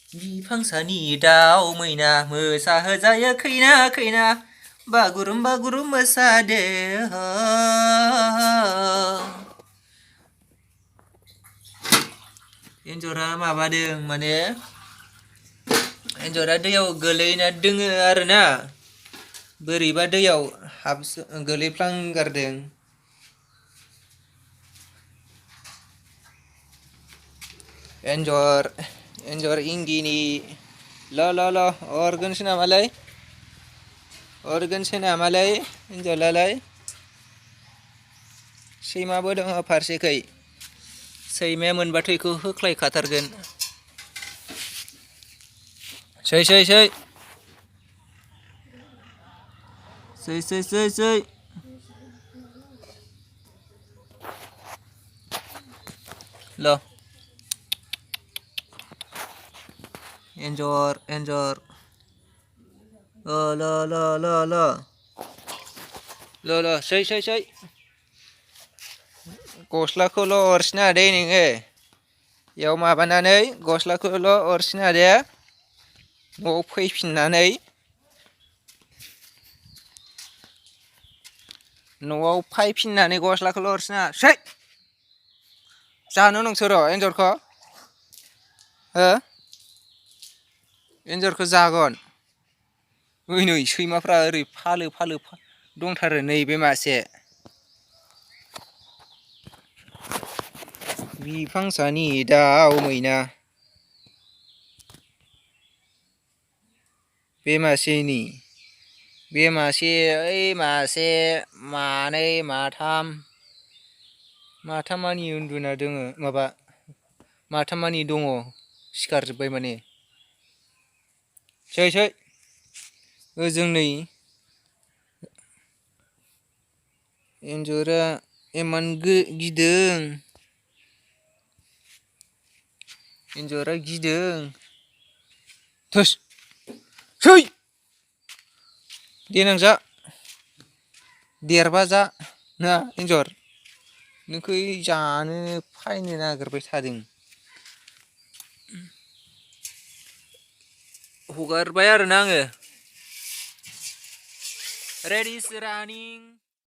बिफां सानि दाउ मैना मोसाहोजायो खैना खैना बागुरुम बागुरुम मोसादो एन्जरा माबादों माने एन्जरा दैयाव गोलैना दोङो आरोना बोरैबा दैयाव गोलैफ्लांगारदों एन्जर इंगिनि ल अरगोनसो नामालै एन्जरलाय सैमाबो दङ फारसेखै सैमाया मोनबाथ' इखौ होख्लायखाथारगोन सै ल एन्जर ल सै गस्लाखौल' अरसिना दे नोङो इयाव माबानानै गस्लाखौल' अरसिना दे न'आव फैफिननानै गस्लाखौल' अरसिना सै जानो नोंसोरो एन्जरखौ हो एन्जरखौ जागोन नै सैमाफ्रा ओरै फालो दंथारो नैबे मासे बिफां सानि दाउ मैना बे मासे ओइ मासे मानै माथामानि उन्दुना दोङो माथामानि दङ सिखारजोब्बाय माने सै ओजों नै एन्जरा एमान गिदों थोस सै देनां जा देरबा जा ना एन्जर नोंखौ जानो फायनो नागिरबाय थादों हगारबाय आरोना आङो रेडि रानिं